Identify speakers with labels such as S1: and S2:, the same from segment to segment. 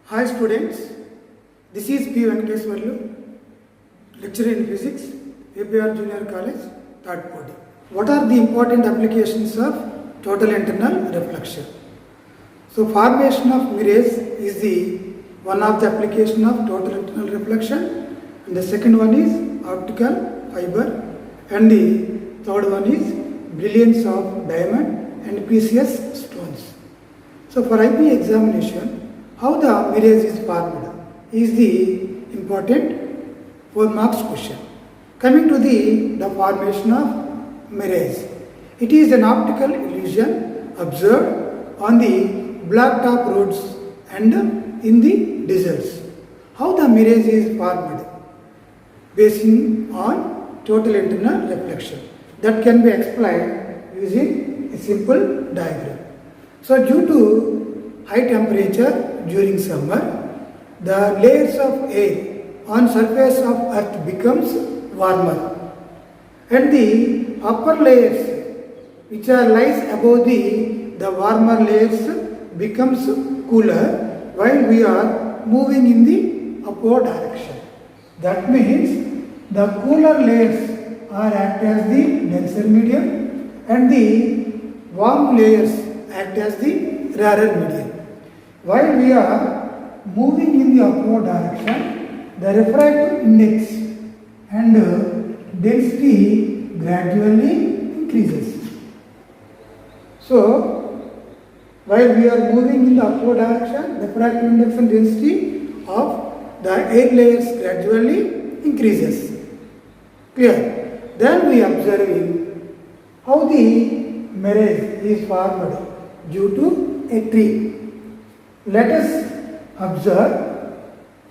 S1: Hi students, this is P. Venkateswarlu, lecturer in physics, APR Junior College, third party. What are the important applications of total internal reflection? So formation of mirrors is the one of the application of total internal reflection, and the second one is optical fiber, and the third one is brilliance of diamond and precious stones. So for IP examination, how the mirrors is formed is the important 4 marks question. Coming to the formation of mirrors, it is an optical illusion observed on the blacktop roads and in the deserts. How the mirrors is formed? Basing on total internal reflection. That can be explained using a simple diagram. So due to high temperature during summer, the layers of air on surface of earth becomes warmer, and the upper layers which are lies above the warmer layers becomes cooler while we are moving in the upward direction. That means the cooler layers are act as the denser medium and the warm layers act as the rarer medium. While we are moving in the upward direction, the refractive index and density gradually increases. So, while we are moving in the upward direction, the refractive index and density of the air layers gradually increases. Clear? Then we observing how the mirror is formed due to a tree. Let us observe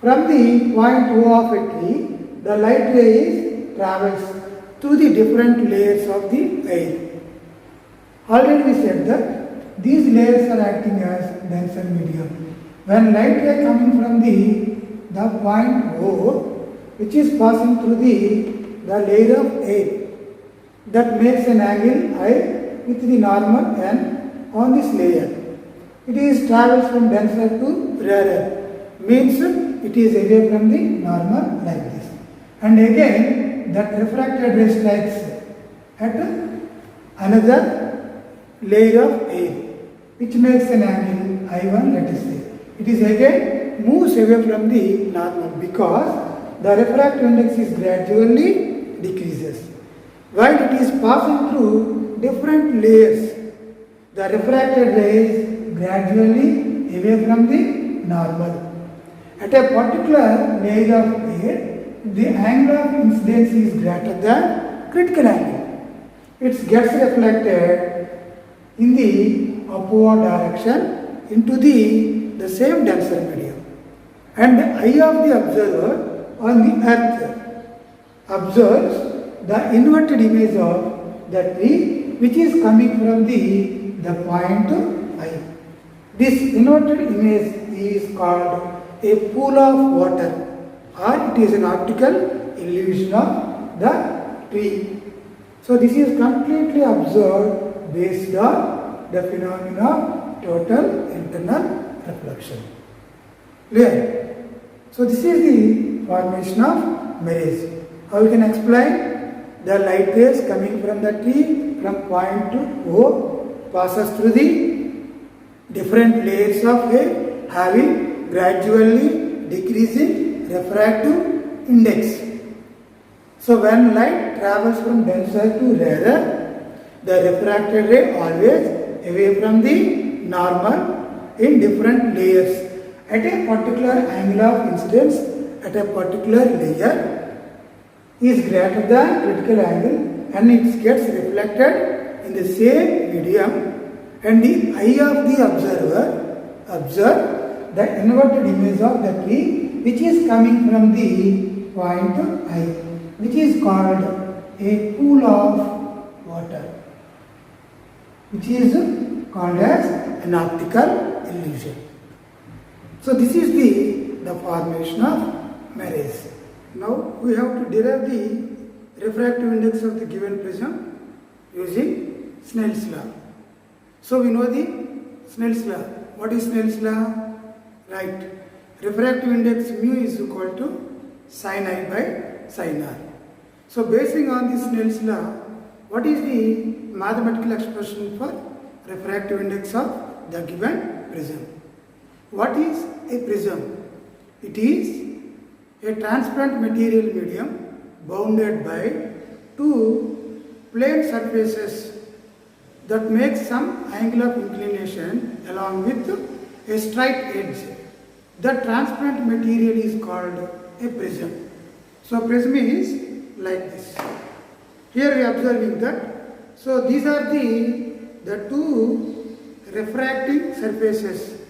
S1: from the point O of a tree, the light ray travels through the different layers of the air. Already we said that these layers are acting as denser medium. When light ray coming from the point O, which is passing through the layer of air, that makes an angle I with the normal n on this layer. It is travels from denser to rarer, means it is away from the normal like this. And again that refracted ray strikes at another layer of air, which makes an angle I1, let us say. It is again moves away from the normal because the refractive index is gradually decreases. While it is passing through different layers, the refracted rays gradually away from the normal. At a particular layer of air, the angle of incidence is greater than critical angle. It gets reflected in the upward direction into the same denser medium. And the eye of the observer on the earth observes the inverted image of the tree which is coming from the point I. This inverted image is called a pool of water, or it is an optical illusion of the tree. So this is completely observed based on the phenomena of total internal reflection. Clear? So this is the formation of mirrors. How we can explain? The light rays coming from the tree from point to O passes through the different layers of air having gradually decreasing refractive index. So when light travels from denser to rarer, the refracted ray always away from the normal in different layers at a particular angle of incidence at a particular layer is greater than critical angle, and it gets reflected in the same medium, and the eye of the observer observe the inverted image of the tree which is coming from the point I, which is called a pool of water, which is called as an optical illusion. So this is the formation of mirrors. Now we have to derive the refractive index of the given prism using Snell's law. So we know the Snell's law. What is Snell's law? Right. refractive index mu is equal to sin I by sin R. So basing on this Snell's law, what is the mathematical expression for refractive index of the given prism? What is a prism? It is a transparent material medium bounded by two plane surfaces that make some angle of inclination along with a straight edge. The transparent material is called a prism. So prism is like this. Here we are observing that. So these are the two refracting surfaces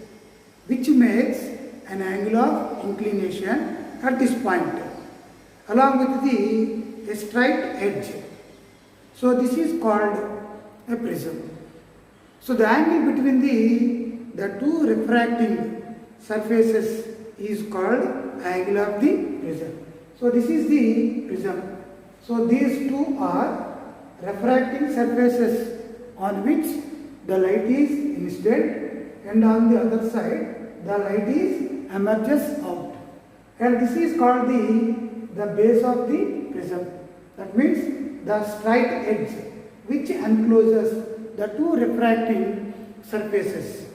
S1: which makes an angle of inclination at this point along with a straight edge. So this is called a prism. So the angle between the two refracting surfaces is called angle of the prism. So this is the prism. So these two are refracting surfaces on which the light is incident, and on the other side the light is emerges out. And this is called the base of the prism. That means the straight edge which encloses the two refracting surfaces.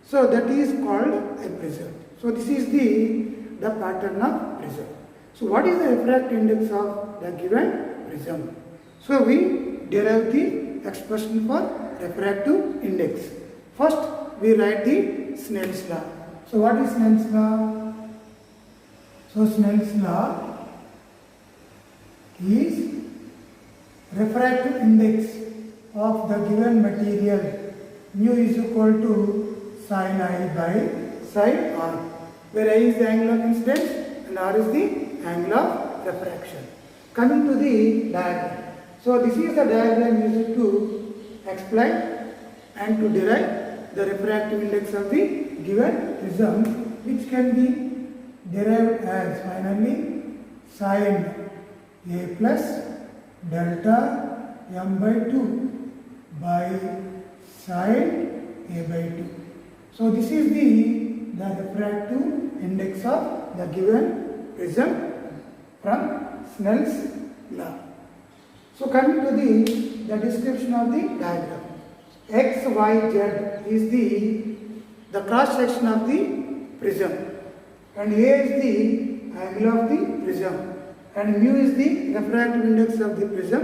S1: So that is called a prism. So this is the pattern of prism. So what is the refractive index of the given prism? So we derive the expression for refractive index. First we write the Snell's law. So what is Snell's law? So Snell's law is refractive index of the given material mu is equal to sin I by sin R, where I is the angle of incidence and R is the angle of refraction. Coming to the diagram. So this is the diagram used to explain and to derive the refractive index of the given prism, which can be derived as finally sin A plus delta m by 2 by sin A by 2. So this is the refractive index of the given prism from Snell's law. So coming to the description of the diagram. X, Y, Z is the cross section of the prism, and A is the angle of the prism, and mu is the refractive index of the prism,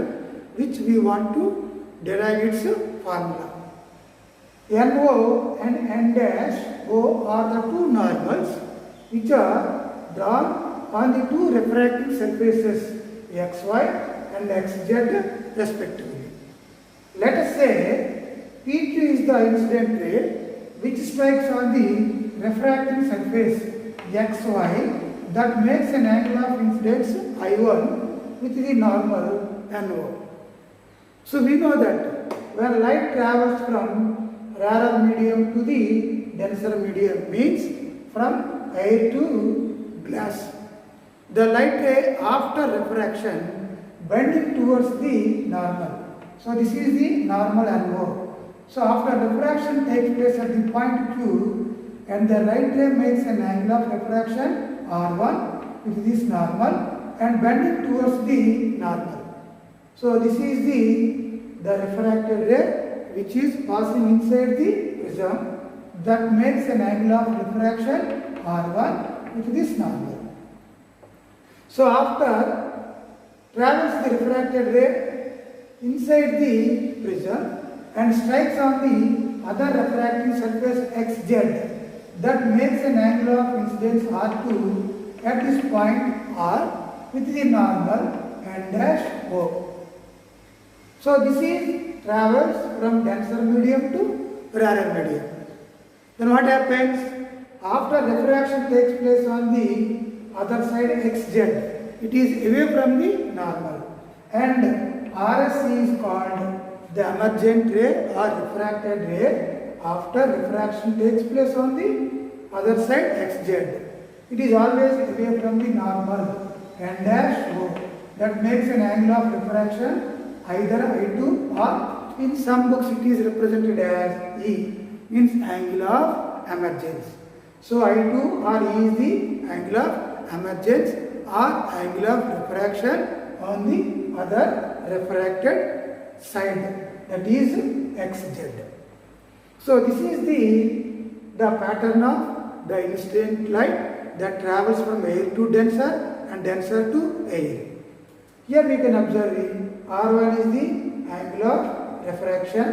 S1: which we want to derive its formula. NO and N dash O are the two normals which are drawn on the two refracting surfaces XY and XZ respectively. Let us say PQ is the incident ray which strikes on the refracting surface XY that makes an angle of incidence I1 with the normal NO. So we know that when light travels from rarer medium to the denser medium, means from air to glass, the light ray after refraction bending towards the normal. So this is the normal NO. So after refraction takes place at the point Q, and the light ray makes an angle of refraction R1 with this normal and bending towards the normal. So this is the refracted ray which is passing inside the prism that makes an angle of refraction R1 with this normal. So after travels the refracted ray inside the prism and strikes on the other refracting surface XZ that makes an angle of incidence R2 at this point R with the normal and dash O. So this is travels from denser medium to rarer medium. Then what happens? After refraction takes place on the other side XZ, it is away from the normal, and RS is called the emergent ray or refracted ray after refraction takes place on the other side XZ. It is always away from the normal and dash O that makes an angle of refraction either I2 or in some books it is represented as E, means angle of emergence. So I2 or E is the angle of emergence or angle of refraction on the other refracted side, that is xz. So this is the pattern of the incident light that travels from air to denser and denser to air. Here we can observe R1 is the angle of refraction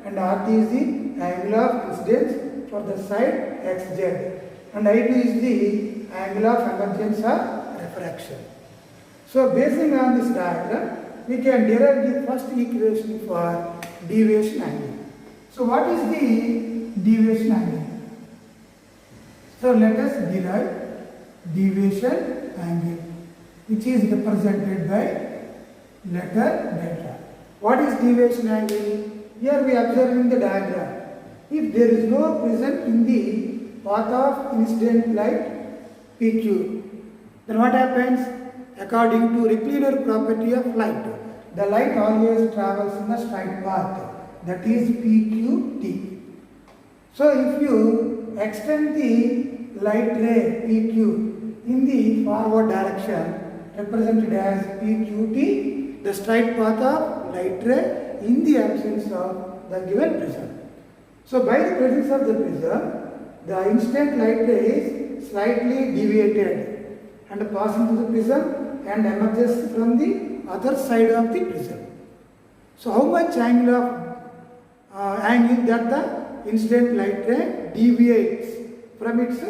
S1: and RT is the angle of incidence for the side xz, and I2 is the angle of emergence or refraction. So basing on this diagram, we can derive the first equation for deviation angle. So what is the deviation angle? So let us derive deviation angle, which is represented by letter delta. What is deviation angle? Here we observe in the diagram. If there is no prism in the path of incident light PQ, then what happens? According to Repleader property of light, the light always travels in a straight path, that is PQT. So if you extend the light ray PQ in the forward direction, represented as PQT, the straight path of light ray in the absence of the given prism. So by the presence of the prism, the incident light ray is slightly deviated and passing through the prism and emerges from the other side of the prism. So how much angle of angle that the incident light ray deviates from its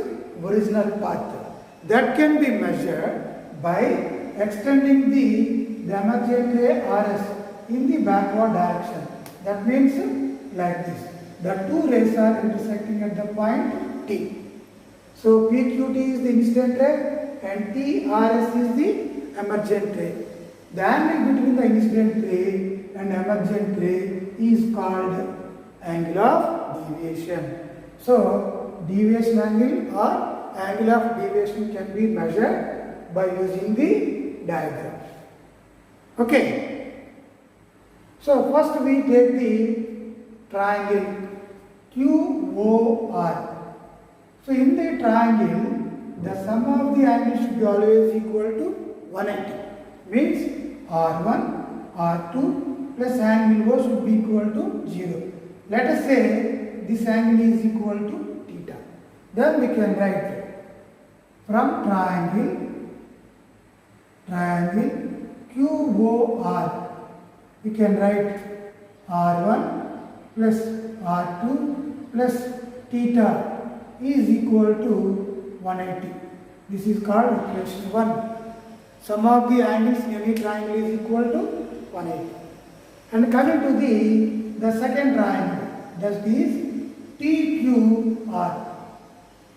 S1: original path, that can be measured by extending the emergent ray RS in the backward direction. That means like this. The two rays are intersecting at the point T. So PQT is the incident ray and TRS is the emergent ray. The angle between the incident ray and emergent ray is called angle of deviation. So deviation angle or angle of deviation can be measured by using the diagram. Okay. So first we take the triangle QOR. So in the triangle, the sum of the angles should be always equal to 180. Means R1, R2 plus angle O should be equal to 0. Let us say this angle is equal to theta. Then we can write from triangle QOR, we can write R1 plus R2 plus theta is equal to 180. This is called equation 1. Sum of the angles in any triangle is equal to 180. And coming to the second triangle, that is TQR.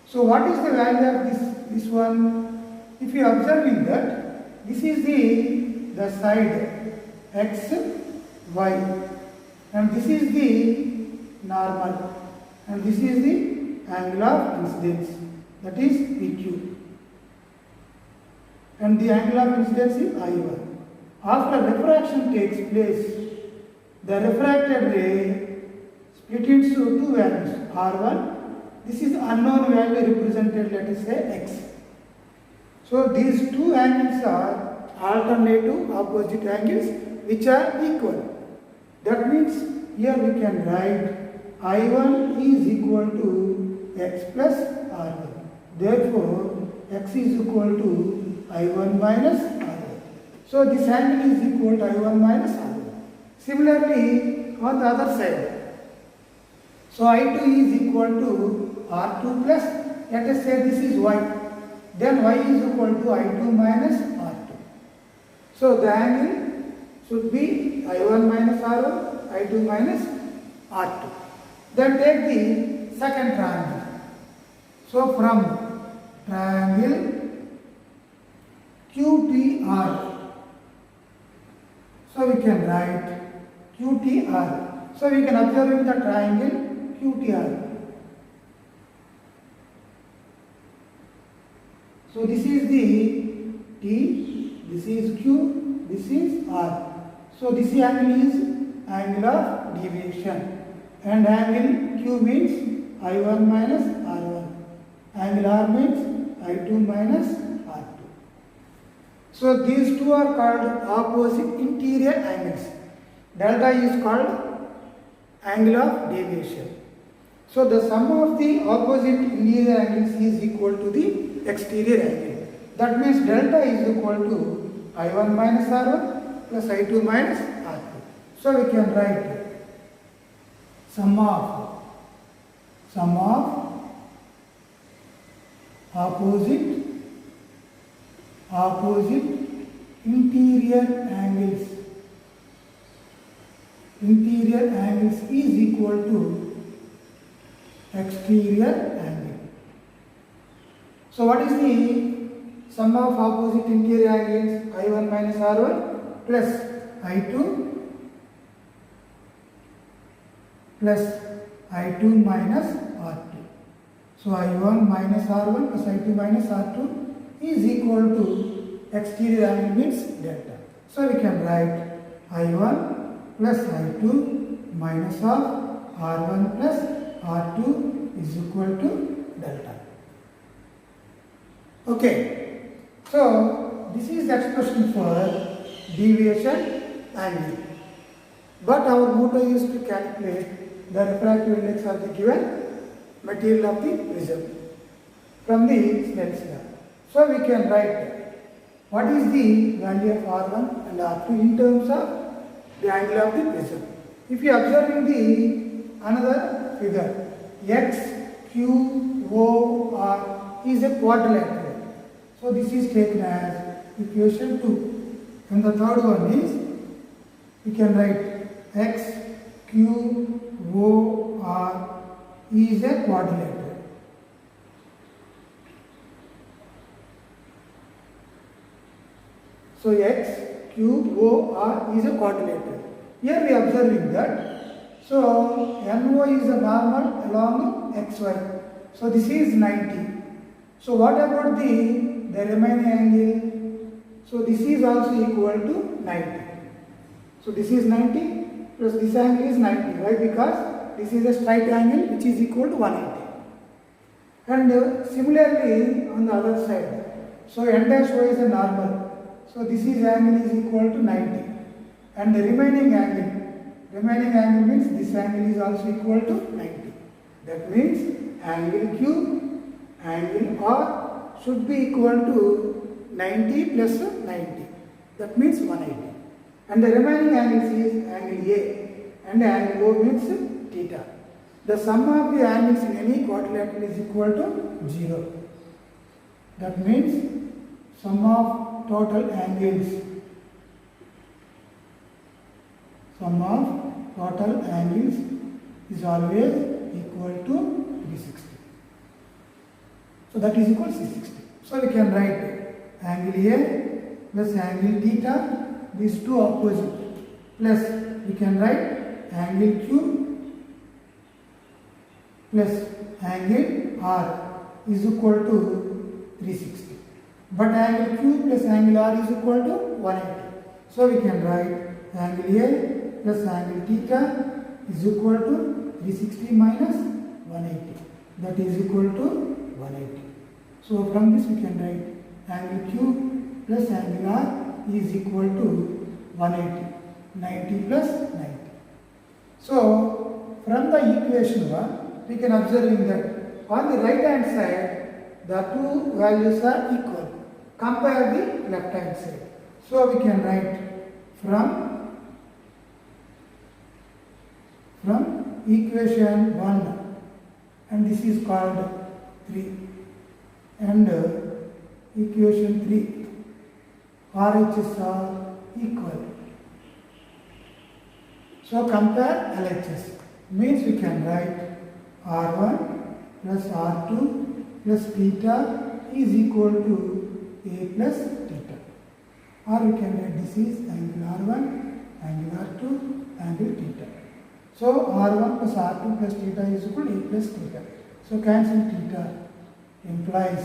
S1: So what is the value of this one? If you observe that, this is the side X, Y, and this is the normal, and this is the angle of incidence, that is PQ, and the angle of incidence is I1. After refraction takes place, the refracted ray split into two values, R1, this is unknown value represented, let us say X. So these two angles are alternative opposite angles which are equal. That means here we can write I1 is equal to X plus R1. Therefore, X is equal to I1 minus R1. So this angle is equal to I1 minus R1. Similarly, on the other side, so I2 is equal to R2 plus, let us say this is Y. Then Y is equal to I2 minus R2. So the angle should be I1 minus R1, I2 minus R2. Then take the second triangle. So from triangle QTR, so we can write QTR. So we can observe in the triangle QTR. So this is the T, this is Q, this is R. So this angle is angle of deviation, and angle Q means I1 minus R1, Angle R means I2 minus R2. So these two are called opposite interior angles. Delta is called angle of deviation. So the sum of the opposite interior angles is equal to the exterior angle. That means delta is equal to I1 minus R1 plus I2 minus R2. So we can write sum of opposite interior angles is equal to exterior angle. So what is the sum of opposite interior angles? I1 minus R1 plus I2 plus I2 minus R2. So I1 minus R1 plus I2 minus R2 is equal to exterior angle means delta. So we can write I1 plus I2 minus of R1 plus R2 is equal to delta. Okay. So this is the expression for deviation angle. But our motto is to calculate the refractive index of the given material of the prism from the Snell's law. So we can write what is the value of R1 and R2 in terms of the angle of the prism. If you observe in the another figure, X, Q, O, R is a quadrilateral. So this is taken as equation 2. And the third one is, we can write X, Q, O, R is a quadrilateral. So X, Q, O, R is a quadrilateral. Here we are observing that. So NO is a normal along XY. So this is 90. So what about the remaining angle? So this is also equal to 90. So this is 90 plus this angle is 90. Why? Because this is a straight angle which is equal to 180. And similarly on the other side. So N dash Y is a normal. So this is angle is equal to 90. And the remaining angle means this angle is also equal to 90. That means angle Q, angle R should be equal to 90 plus 90. That means 180. And the remaining angles is angle A and angle O means theta. The sum of the angles in any quadrilateral is equal to 0. That means sum of total angles is always equal to 360. So that is equal to 360. So we can write angle A plus angle theta, these two opposite, plus we can write angle Q plus angle R is equal to 360. But angle Q plus angle R is equal to 180. So we can write angle A plus angle theta is equal to 360 minus 180. That is equal to 180. So from this we can write angle Q plus angle R is equal to 180. 90 plus 90. So from the equation 1, we can observe that on the right hand side, the two values are equal. Compare the left hand side. So we can write from equation 1, and this is called 3, and equation 3, RHS are equal. So compare LHS, means we can write R1 plus R2 plus theta is equal to A plus theta. Or we can write this is angle R1, angle R2, angle theta. So R1 plus R2 plus theta is equal to A plus theta. So cancel theta implies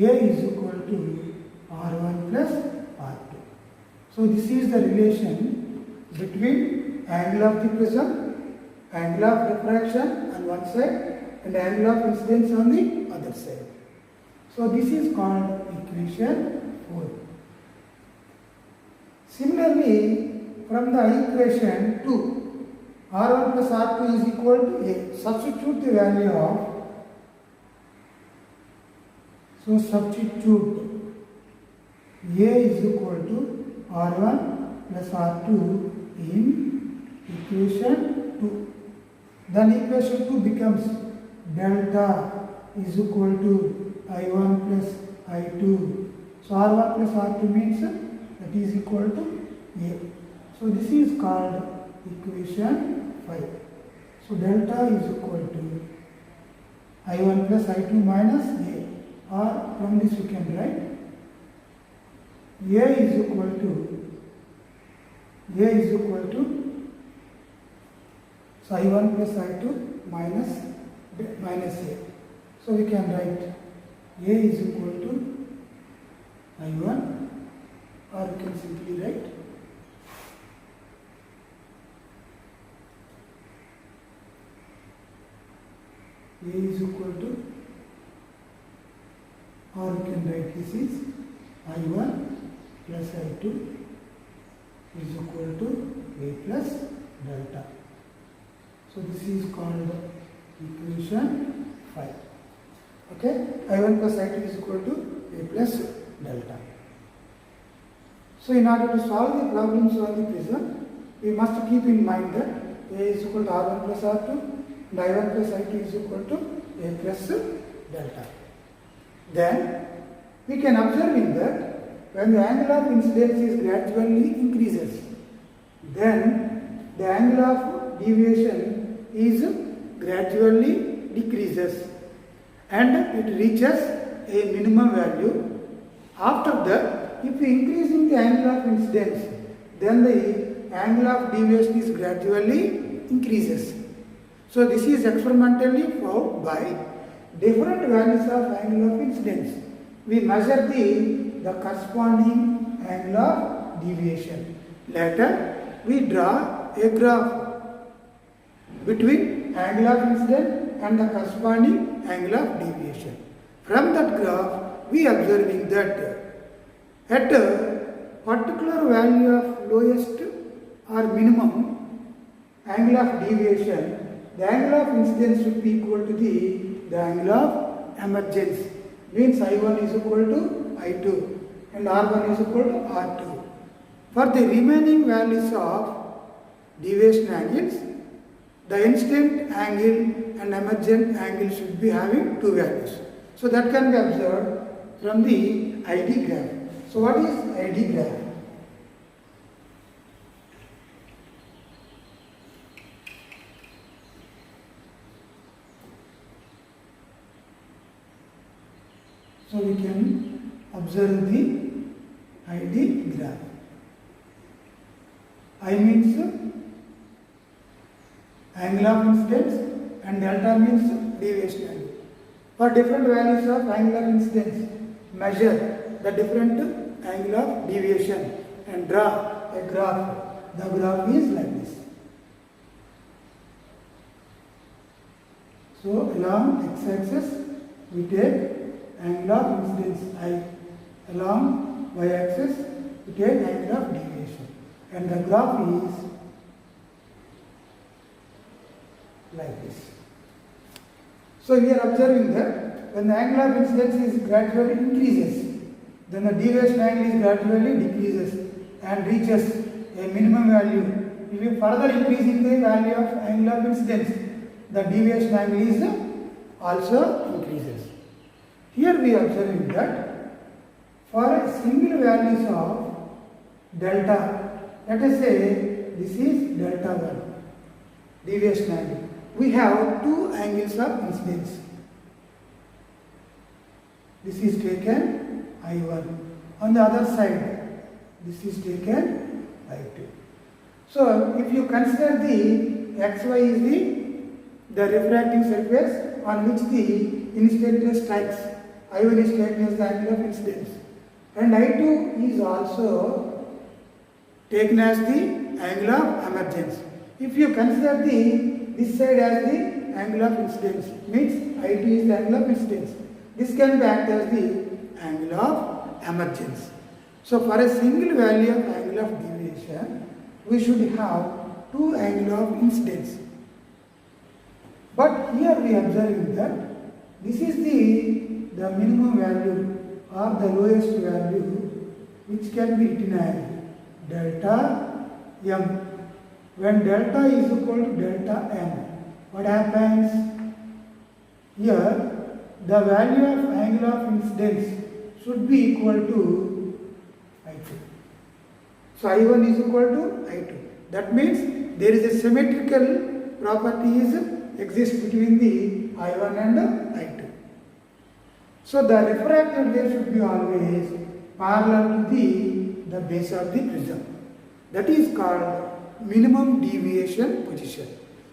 S1: A is equal to R1 plus R2. So this is the relation between angle of the prism, angle of refraction on one side, and angle of incidence on the other side. So this is called equation 4. Similarly, from the equation 2, R1 plus R2 is equal to A. Substitute the value of, so substitute A is equal to R1 plus R2 in equation 2. Then equation 2 becomes delta is equal to I1 plus I2. So R1 plus R2 means that is equal to A. So this is called equation 5. So delta is equal to I1 plus I2 minus A. Or from this we can write A is equal to so I1 plus I2 minus A. So we can write A is equal to I1, or we can simply write A is equal to, or we can write this is I1 plus I2 is equal to A plus delta. So this is called equation 5. Okay, I1 plus I2 is equal to A plus delta. So in order to solve the problems on the prism, we must keep in mind that A is equal to R1 plus R2 and I1 plus I2 is equal to A plus delta. Then we can observe in that when the angle of incidence is gradually increases, then the angle of deviation is gradually decreases and it reaches a minimum value. After that, if we increasing the angle of incidence, then the angle of deviation is gradually increases. So this is experimentally found by different values of angle of incidence. We measure the corresponding angle of deviation. Later, we draw a graph between angle of incidence and the corresponding angle of deviation. From that graph, we observing that at a particular value of lowest or minimum angle of deviation, the angle of incidence should be equal to the angle of emergence. Means I1 is equal to I2 and R1 is equal to R2. For the remaining values of deviation angles, the incident angle and emergent angle should be having two values. So that can be observed from the ID graph. So what is ID graph? So we can observe the ID graph. I means angle of incidence and delta means deviation angle. For different values of angle of incidence, measure the different angle of deviation and draw a graph. The graph is like this. So along x-axis we take angle of incidence I, along y-axis we take angle of deviation, and the graph is like this. So we are observing that when the angle of incidence is gradually increases, then the deviation angle is gradually decreases and reaches a minimum value. If you further increasing the value of angle of incidence, the deviation angle is also increases. Here we are observing that for a single values of delta, let us say this is delta 1, deviation angle. We have two angles of incidence. This is taken I1. On the other side, this is taken I2. So if you consider the xy is the refracting surface on which the incident strikes, I1 is taken as the angle of incidence, and I2 is also taken as the angle of emergence. If you consider this side as the angle of incidence, means IT is the angle of incidence. This can be acted as the angle of emergence. So for a single value of angle of deviation, we should have two angle of incidence. But here we observe that this is the minimum value or the lowest value which can be written as delta m. When delta is equal to delta m, what happens? Here the value of angle of incidence should be equal to I2. So I1 is equal to I2. That means there is a symmetrical properties exist between the I1 and I2. So the refracted ray should be always parallel to the base of the prism. That is called minimum deviation position.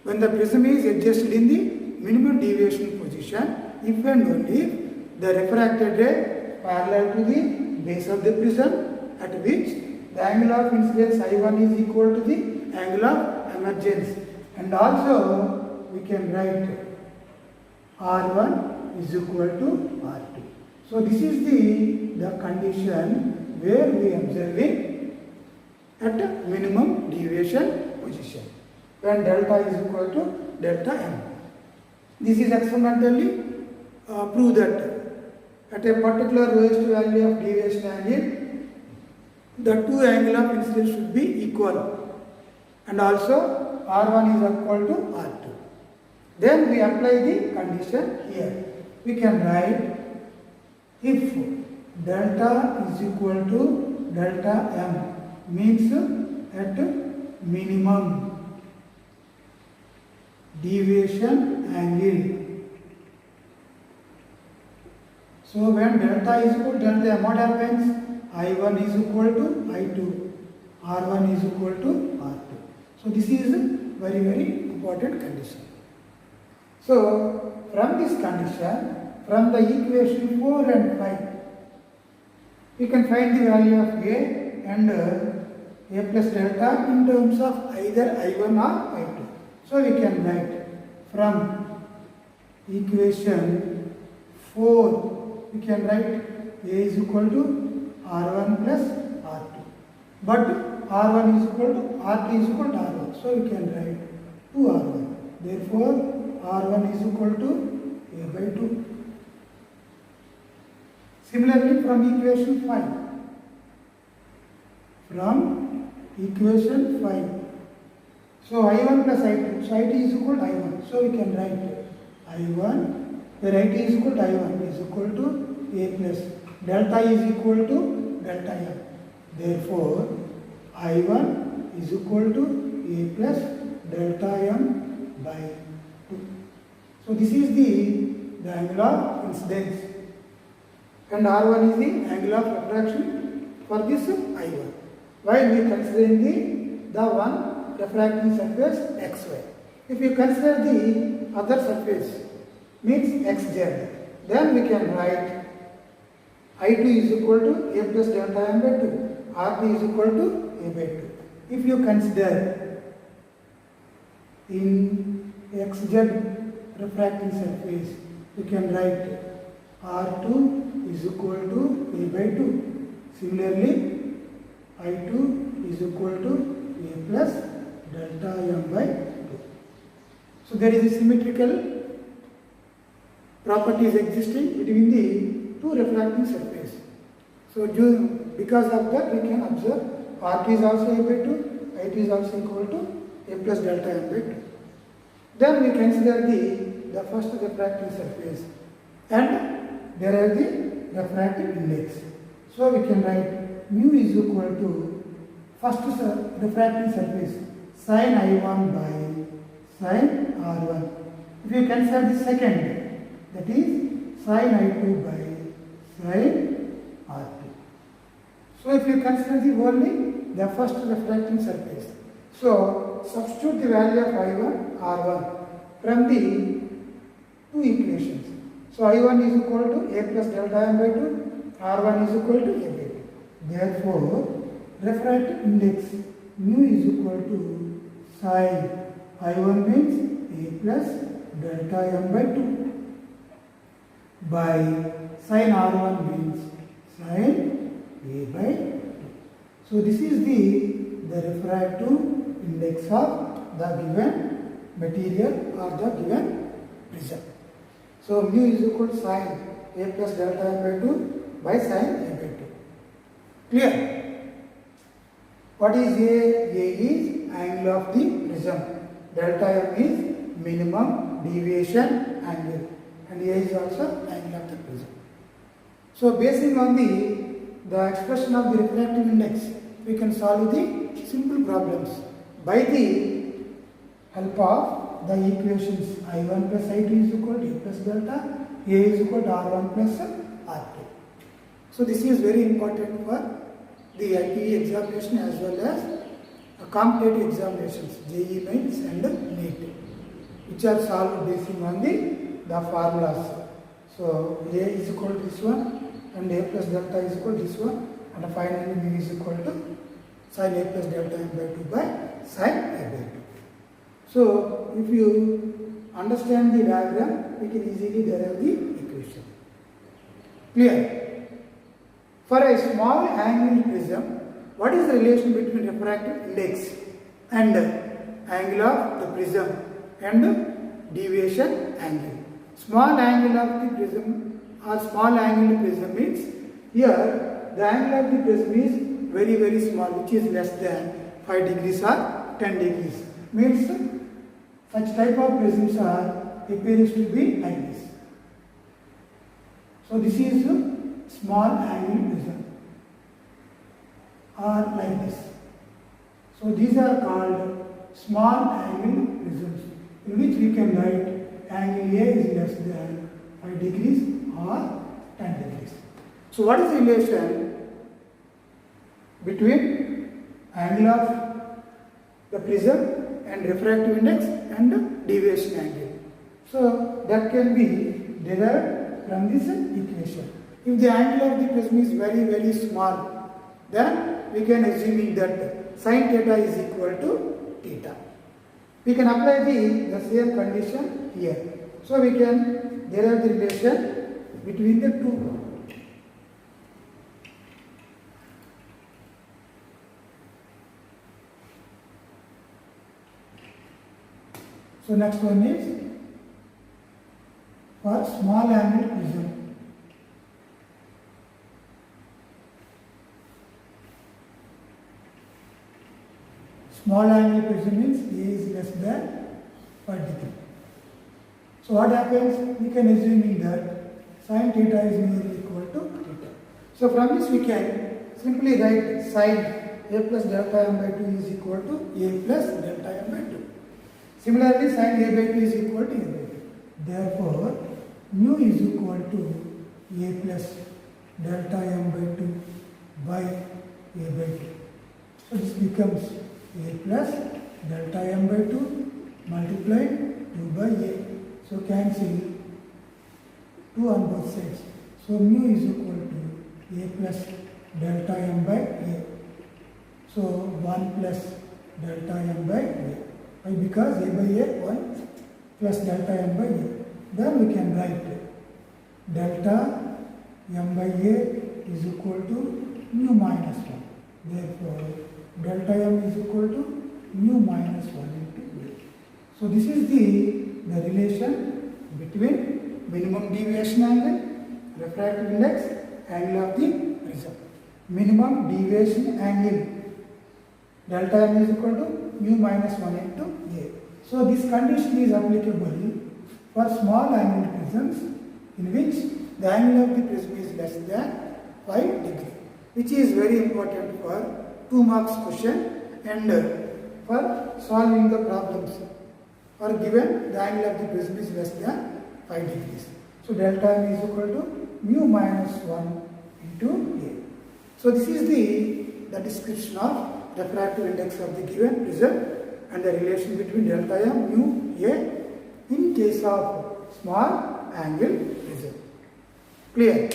S1: When the prism is adjusted in the minimum deviation position, if and only if the refracted ray parallel to the base of the prism, at which the angle of incidence I1 is equal to the angle of emergence. And also we can write R1 is equal to R2. So this is the condition where we observing at minimum deviation position when delta is equal to delta m. This is experimentally proved that at a particular lowest value of deviation angle, the two angle of incidence should be equal, and also R1 is equal to R2. Then we apply the condition here. We can write if delta is equal to delta m, means at minimum deviation angle. So when delta is equal to delta m, what happens? I1 is equal to I2, R1 is equal to R2. So this is a very, very important condition. So from this condition, from the equation 4 and 5, we can find the value of A and A plus delta in terms of either I1 or I2. So we can write from equation 4, we can write A is equal to R1 plus R2. But R1 is equal to R2 is equal to R1. So we can write 2R1. Therefore, R1 is equal to A by 2. Similarly, from equation 5. From equation 5. So I1 plus I2. So I2 is equal to I1. So we can write I1, where I2 is equal to I1 is equal to A plus delta is equal to delta m. Therefore, I1 is equal to A plus delta m by 2. So this is the angle of incidence, and R1 is the angle of refraction for this I1. While we considering the one refracting surface xy. If you consider the other surface, means xz, then we can write I2 is equal to A plus delta m by 2. R2 is equal to A by 2. If you consider in xz refracting surface, you can write R2 is equal to A by 2. Similarly, I2 is equal to A plus delta m by 2. So there is a symmetrical properties existing between the two refracting surface. So because of that, we can observe R2 is also A by 2, I2 is also equal to A plus delta m by 2. Then we consider the first refracting surface, and there are the refractive index. So we can write mu is equal to first refracting surface sin I1 by sin R1. If you consider the second, that is sin I2 by sin R2. So if you consider only the first refracting surface, so substitute the value of I1, R1 from the two equations. So I1 is equal to A plus delta m by 2, R1 is equal to A by 2. Therefore, refractive index mu is equal to sin I1 means A plus delta m by 2 by sin R1 means sin A by 2. So this is the refractive index of the given material or the given prism. So mu is equal to sin A plus delta m by 2 by sin A by 2. Clear? What is A? A is angle of the prism. Delta m is minimum deviation angle, and A is also angle of the prism. So basing on the expression of the refractive index, we can solve the simple problems by the help of the equations I1 plus I2 is equal to A plus delta, A is equal to R1 plus R2. So this is very important for the ITE examination as well as competitive examinations, JEE mains and NEET, which are solved basing on the formulas. So A is equal to this one, and A plus delta is equal to this one, and finally mu is equal to sin A plus delta m by 2 by sin A by 2. So if you understand the diagram, we can easily derive the equation. Clear? For a small angle prism, what is the relation between refractive index and angle of the prism and deviation angle? Small angle of the prism or small angle prism means here the angle of the prism is very very small, which is less than 5 degrees or 10 degrees. Means such type of prisms are appears to be like this. So this is small angle prism or like this. So these are called small angle prisms, in which we can write angle A is less than 5 degrees or 10 degrees. So what is the relation between angle of the prism and refractive index and deviation angle? So that can be derived from this equation. If the angle of the prism is very very small, then we can assuming that sin theta is equal to theta. We can apply the same condition here. So we can derive the relation between the two. So next one is for small angle prism. Small angle prism means A is less than 5 degree. So what happens? We can assuming that sin theta is nearly equal to theta. So from this we can simply write sin A plus delta m by 2 is equal to A plus delta m by 2. Similarly, sin A by 2 is equal to A by 2. Therefore, mu is equal to A plus delta m by 2 by A by 2. So this becomes A plus delta m by 2 multiplied 2 by A. So cancel 2 on both sides. So mu is equal to A plus delta m by A. So 1 plus delta m by A. Why? Because A by A 1 plus delta m by A. Then we can write delta m by A is equal to mu minus 1. Therefore, delta m is equal to mu minus 1 into A. So this is the relation between minimum deviation angle, refractive index, angle of the prism. Minimum deviation angle, delta m is equal to mu minus 1 into A. So this condition is applicable for small angle prisms in which the angle of the prism is less than 5 degree, which is very important for 2 marks question and for solving the problems. For given the angle of the prism is less than 5 degrees. So delta m is equal to mu minus 1 into A. So this is the description of refractive index of the given prism and the relation between delta m mu A in case of small angle prism. Clear?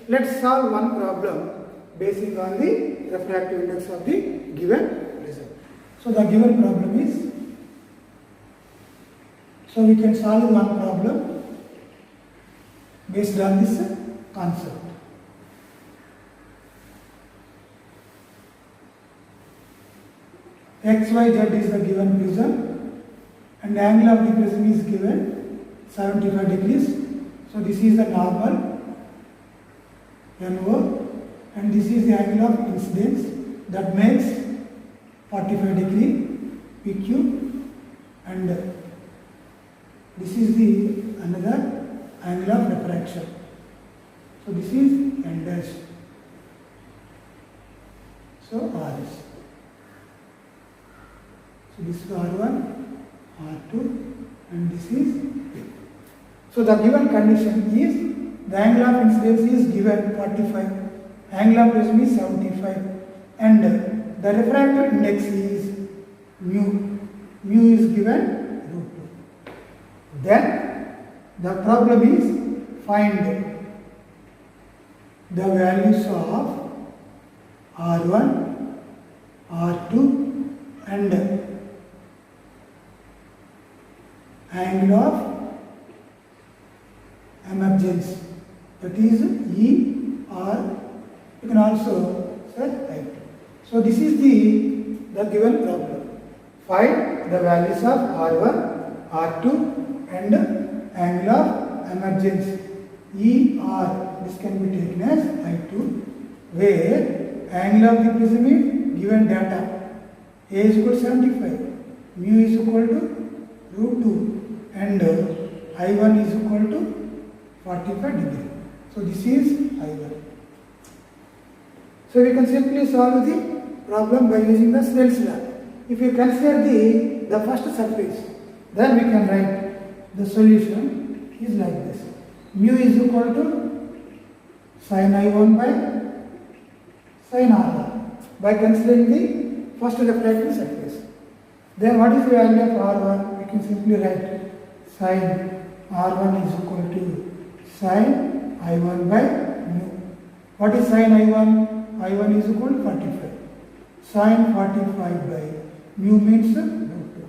S1: Let's solve one problem basing on the refractive index of the given prism. So the given problem is, So we can solve one problem based on this concept. XYZ is the given prism and angle of the prism is given 75 degrees. So this is the normal NO and this is the angle of incidence that makes 45 degree PQ, and this is the another angle of refraction. So this is N dash. So RS. So this is R1, R2 and this is P. So the given condition is the angle of incidence is given 45, angle of prism is 75 and the refractive index is mu. Mu is given √2. Then the problem is find the values of R1, R2 and angle of emergence, that is E or you can also say I2. So this is the given problem. Find the values of R1, R2 and angle of emergence E or this can be taken as I2, where angle of the prism is given data. A is equal to 75, mu is equal to √2 and I1 is equal to 45 degree. So this is I1. So we can simply solve the problem by using the Snell's law. If you consider the first surface, then we can write the solution is like this. Mu is equal to sin I1 by sin R1 by considering the first refracting surface. Then what is the value of R1? We can simply write sin R1 is equal to sin I1 by mu. What is sin I1? I1 is equal to 45. Sin 45 by mu means √2.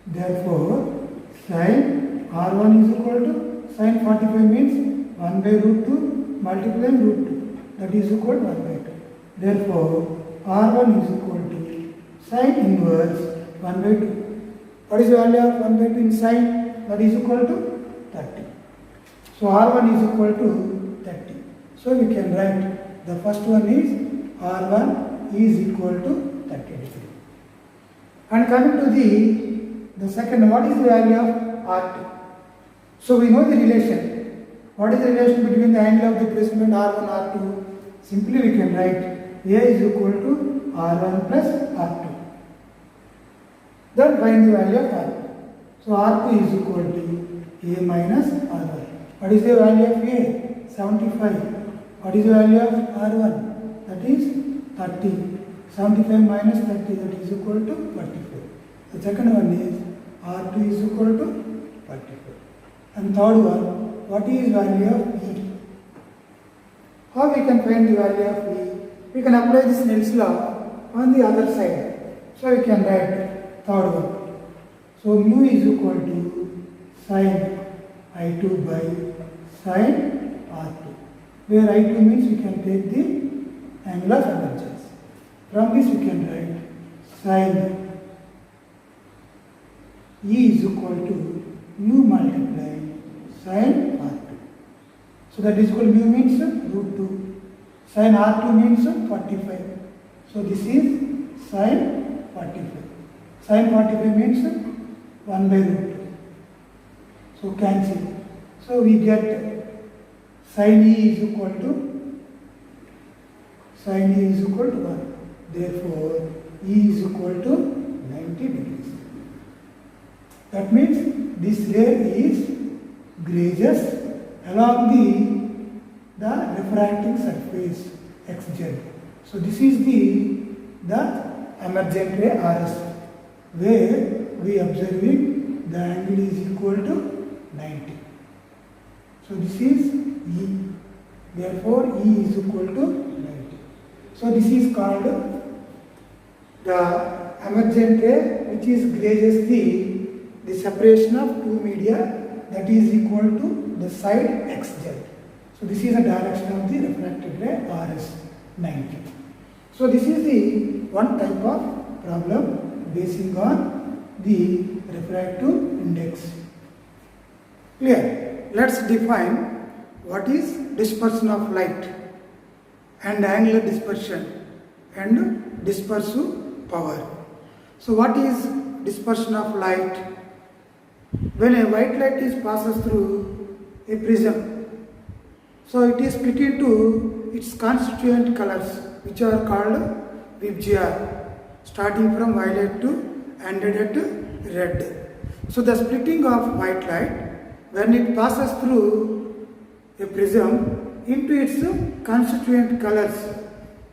S1: Therefore, sin R1 is equal to sin 45 means 1 by √2 multiplying √2, that is equal to 1 by 2. Therefore, R1 is equal to sin inverse 1 by 2. What is the value of 1 by 2 in sin? That is equal to 30. So R1 is equal to 30. So we can write the first one is R1 is equal to 30 degree. And coming to the second, what is the value of R2? So we know the relation. What is the relation between the angle of the prism and R1, R2? Simply we can write A is equal to R1 plus R2. Then find the value of R2. So R2 is equal to A minus R1. What is the value of A? 75. What is the value of R1? That is 30. 75 minus 30, that is equal to 45. The second one is R2 is equal to 45. And third one, what is value of E? How we can find the value of E? We can apply this Snell's law on the other side. So we can write third one. So mu is equal to sin I2 by sin R2. Where I2 means we can take the angle of emergence. From this we can write sin E is equal to mu multiplying sin R2. So that is equal to mu means √2. Sin R2 means 45. So this is sin 45. Sin 45 means 1 by √2. So cancel. So we get sin E is equal to 1. Therefore, E is equal to 90 degrees. That means this ray is grazes along the refracting surface XZ. So this is the emergent ray RS, where we observing the angle is equal to 90. So this is E. Therefore, E is equal to 90. So this is called the emergent ray, which is grazes the separation of two media, that is equal to the side xz. So this is the direction of the refracted ray RS 90. So this is the one type of problem basing on the refractive index. Clear? Let's define what is dispersion of light and angular dispersion and dispersive power. So what is dispersion of light? When a white light is passes through a prism, so it is split into its constituent colors, which are called VIBGYOR, starting from violet to ended at red. So the splitting of white light, when it passes through a prism into its constituent colors,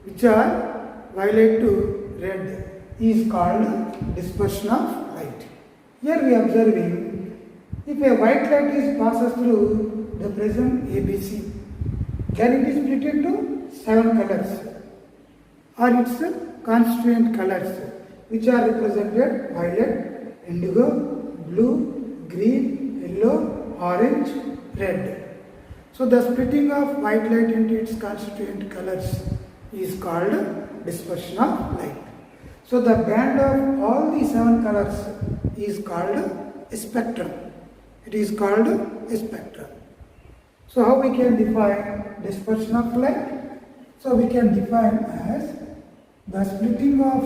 S1: which are violet to red, is called dispersion of light. Here we are observing, if a white light is passes through the prism ABC, then it is split into 7 colors or its constituent colors, which are represented violet, indigo, blue, green, yellow, orange, red. So the splitting of white light into its constituent colors is called dispersion of light. So the band of all the 7 colors is called a spectrum. It is called a spectrum. So how we can define dispersion of light? So we can define as the splitting of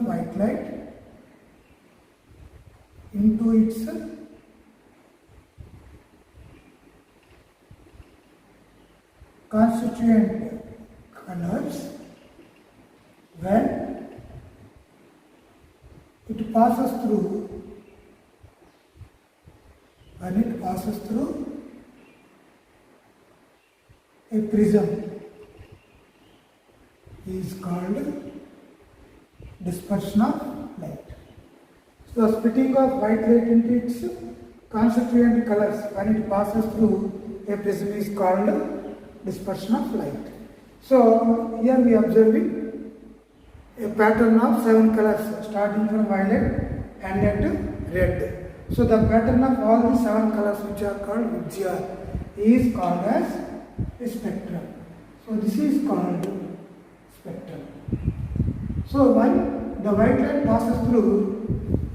S1: white light into its constituent colors when it passes through a prism is called dispersion of light. So the splitting of white light into its constituent colors when it passes through a prism is called dispersion of light. So here we are observing a pattern of 7 colors starting from violet and at red. So the pattern of all the 7 colors, which are called VIBGYOR, is called as a spectrum. So this is called spectrum. So when the white light passes through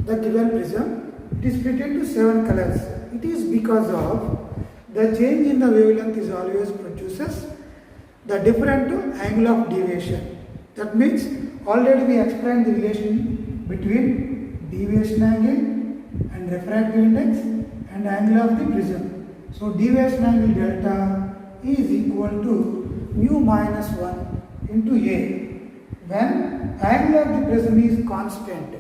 S1: the given prism, it is split into 7 colors. It is because of the change in the wavelength is always produces the different angle of deviation. That means already we explained the relation between deviation angle and refractive index and angle of the prism. So deviation angle delta is equal to mu minus 1 into A. When angle of the prism is constant,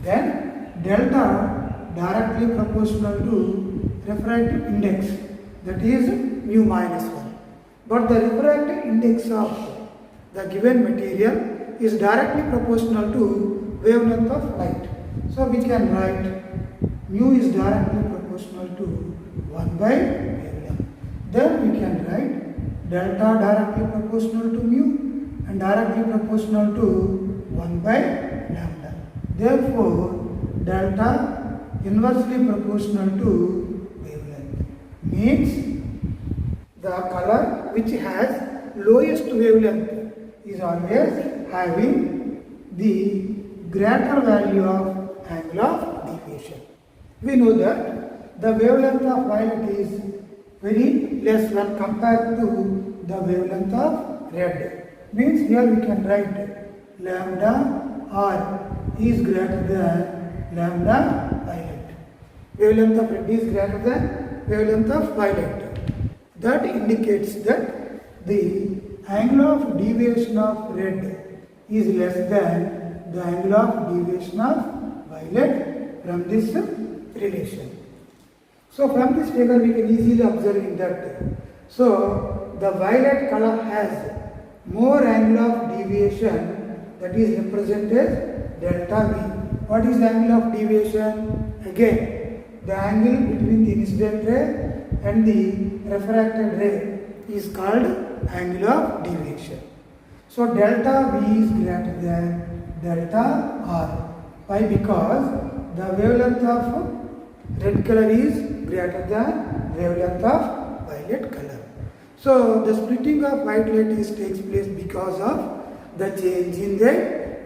S1: then delta directly proportional to refractive index, that is mu minus 1. But the refractive index of the given material is directly proportional to wavelength of light. So we can write mu is directly proportional to 1 by wavelength. Then we can write delta directly proportional to mu and directly proportional to 1 by lambda. Therefore, delta inversely proportional to wavelength means the color which has lowest wavelength is always having the greater value of angle of deviation. We know that the wavelength of violet is very less when compared to the wavelength of red. Means here we can write lambda r is greater than lambda violet. Wavelength of red is greater than wavelength of violet. That indicates that the angle of deviation of red is less than the angle of deviation of violet from this relation. So from this figure we can easily observe that. So the violet color has more angle of deviation, that is represented delta V. What is the angle of deviation? Again, the angle between the incident ray and the refracted ray is called angle of deviation. So delta V is greater than delta R. Why? Because the wavelength of red color is greater than wavelength of violet color. So the splitting of white light takes place because of the change in the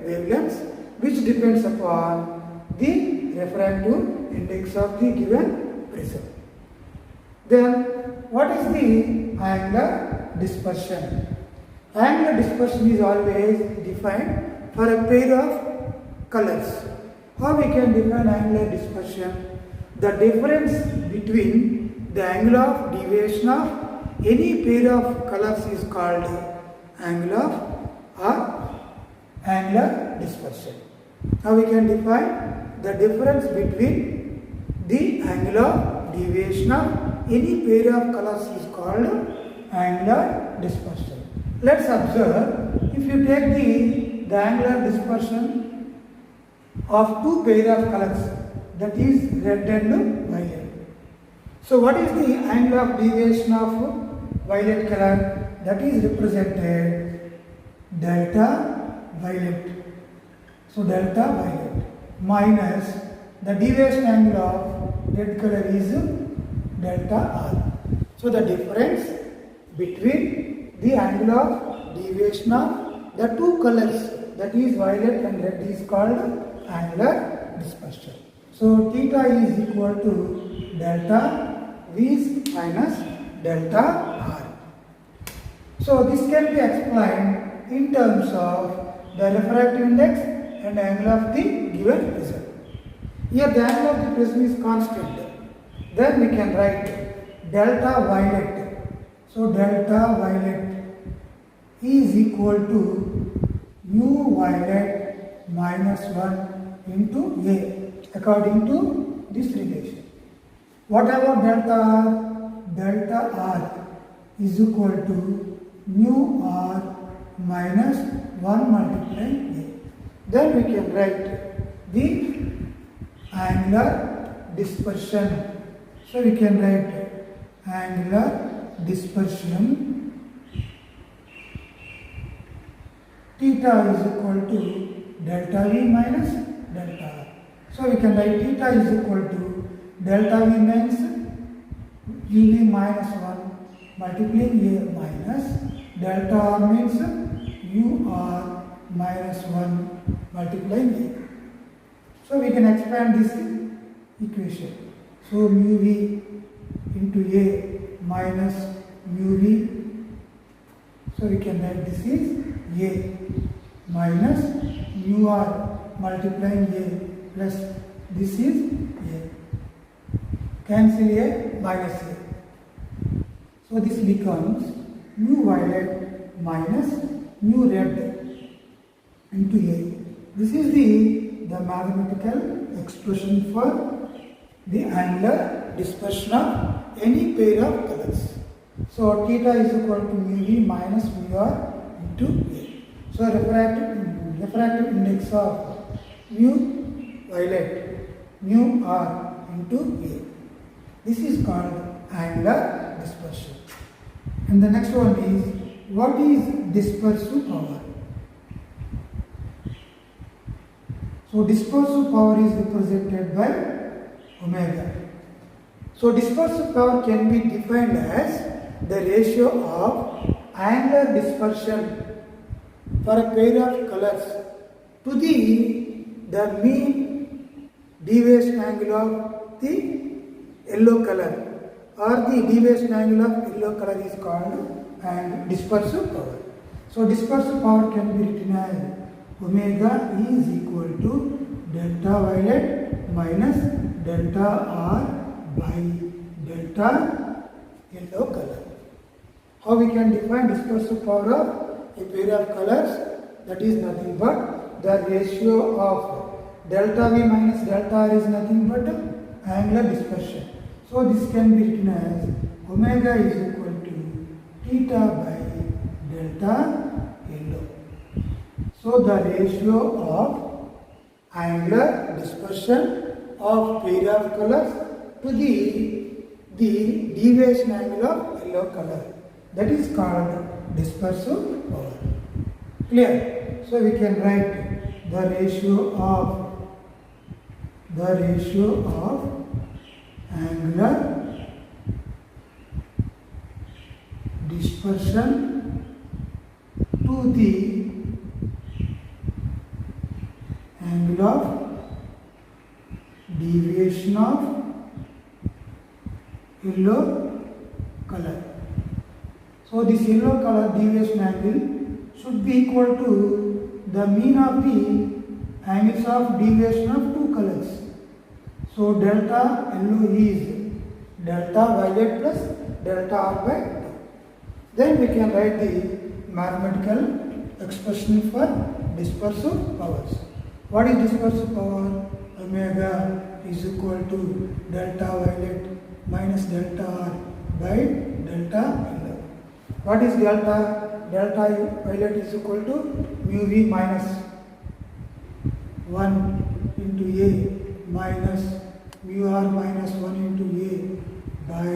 S1: wavelengths, which depends upon the refractive index of the given prism. Then what is the angular dispersion? Angular dispersion is always defined for a pair of colors. How we can define angular dispersion? The difference between the angle of deviation of any pair of colors is called angle of or angular dispersion. Now we can define the difference between the angle of deviation of any pair of colors is called angular dispersion. Let's observe, if you take the angular dispersion of two pair of colors, that is red and violet. So what is the angle of deviation of violet color? That is represented delta violet. So delta violet minus the deviation angle of red color is delta R. So the difference between the angle of deviation of the two colors, that is violet and red, is called angular dispersion. So theta is equal to delta V minus delta R. So this can be explained in terms of the refractive index and angle of the given prism. Here the angle of the prism is constant. Then we can write delta violet. So delta violet is equal to mu violet minus 1 into A according to this relation. What about delta R? Delta R is equal to mu R minus 1 multiplied A. Then we can write the angular dispersion. So we can write angular dispersion theta is equal to delta V minus delta R. So we can write theta is equal to delta V means UV minus 1 multiplying A minus delta R means UR minus 1 multiplying A. So we can expand this equation. So mu V into A minus mu V. So we can write this is A minus mu R multiplying A plus this is A. Cancel A minus A. So this becomes mu violet minus mu red into A. This is the mathematical expression for the angular dispersion of any pair of colors. So theta is equal to mu V minus mu R into A. So refractive index of mu violet mu R into A. This is called angular dispersion. And the next one is, what is dispersive power? So dispersive power is represented by omega. So dispersive power can be defined as the ratio of angular dispersion for a pair of colors to the mean deviation angle of the yellow color, or the deviation angle of yellow color is called and dispersive power. So dispersive power can be written as omega is equal to delta violet minus delta R by delta yellow color. How we can define dispersive power of a pair of colors? That is nothing but the ratio of delta V minus delta R is nothing but angular dispersion. So this can be written as omega is equal to theta by delta yellow. So the ratio of angular dispersion of pair of colors to the the deviation angle of yellow color. That is called dispersive power. Clear? So we can write the ratio of angular dispersion to the angle of deviation of yellow color. So this yellow color deviation angle should be equal to the mean of the angles of deviation of two colors. So delta yellow is delta violet plus delta R by 2. Then we can write the mathematical expression for dispersive powers. What is dispersive power? Omega is equal to delta violet minus delta R by delta yellow. What is delta? Delta violet is equal to mu V minus 1 into A minus mu R minus 1 into A by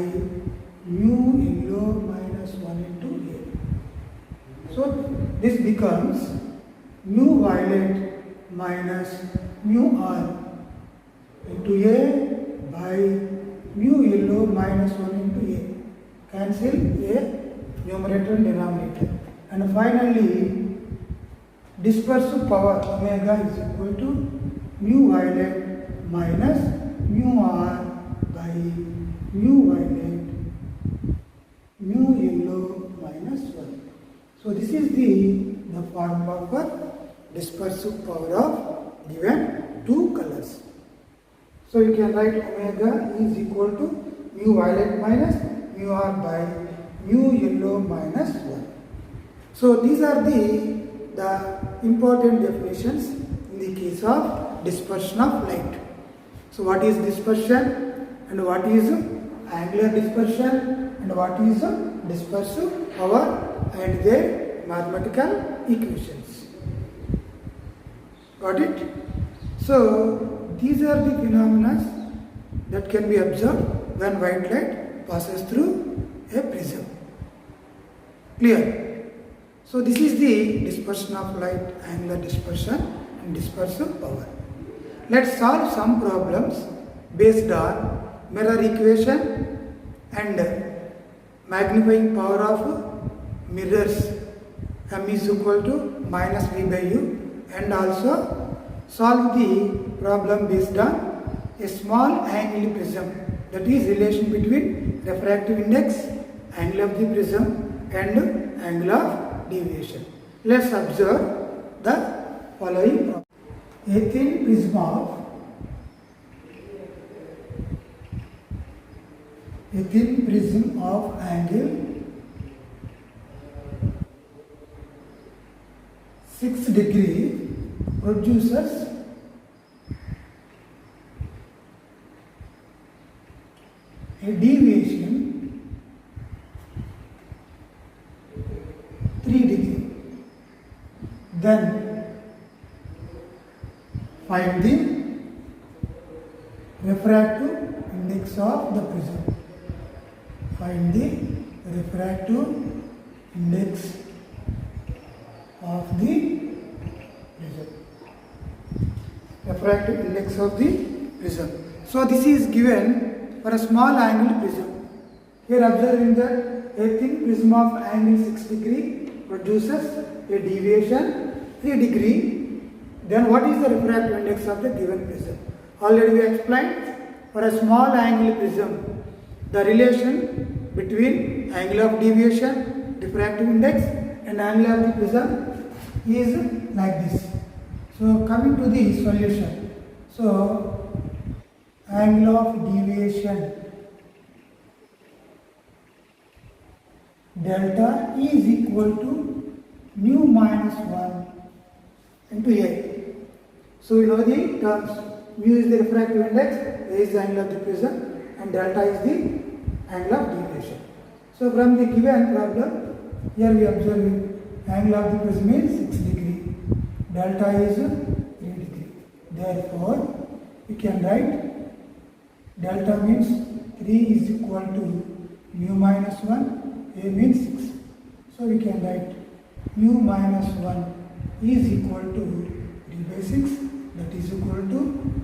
S1: mu yellow minus 1 into A. So this becomes mu violet minus mu R into A by mu yellow minus 1 into A. Cancel A, numerator and denominator. And finally, dispersive power omega is equal to mu violet minus mu R by mu violet mu yellow minus 1. So this is the formula for dispersive power of given two colors. So you can write omega is equal to mu violet minus mu R by mu yellow minus 1. So these are the important definitions in the case of dispersion of light. So what is dispersion and what is angular dispersion and what is dispersive power and their mathematical equations. Got it? So these are the phenomena that can be observed when white light passes through a prism. Clear? So this is the dispersion of light, angular dispersion and dispersive power. Let's solve some problems based on mirror equation and magnifying power of mirrors. M is equal to minus V by U, and also solve the problem based on a small angle prism, that is relation between refractive index, angle of the prism and angle of deviation. Let's observe the following problem. A thin prism of angle 6 degree produces a deviation 3 degree. Then find the refractive index of the prism. Find the refractive index of the prism. Refractive index of the prism. So this is given for a small angle prism. Here observing that a thin prism of angle 6 degree produces a deviation 3 degree. Then what is the refractive index of the given prism? Already we explained, for a small angle prism, the relation between angle of deviation, refractive index and angle of the prism is like this. So coming to the solution. So angle of deviation delta is equal to mu minus 1 into A. So we know the terms. Mu is the refractive index, A is the angle of the prism, and delta is the angle of deviation. So from the given problem, here we observe angle of the prism is 6 degree, delta is 3 degree. Therefore, we can write delta means 3 is equal to mu minus 1, A means 6. So we can write mu minus 1 is equal to 3 by 6, that is equal to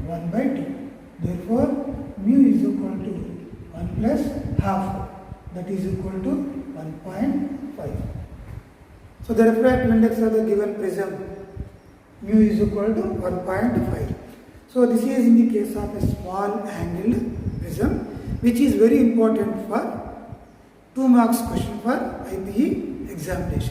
S1: 1 by 2. Therefore, mu is equal to 1 plus half, that is equal to 1.5. So the refractive index of the given prism mu is equal to 1.5. So this is in the case of a small angled prism, which is very important for 2 marks question for IPE examination.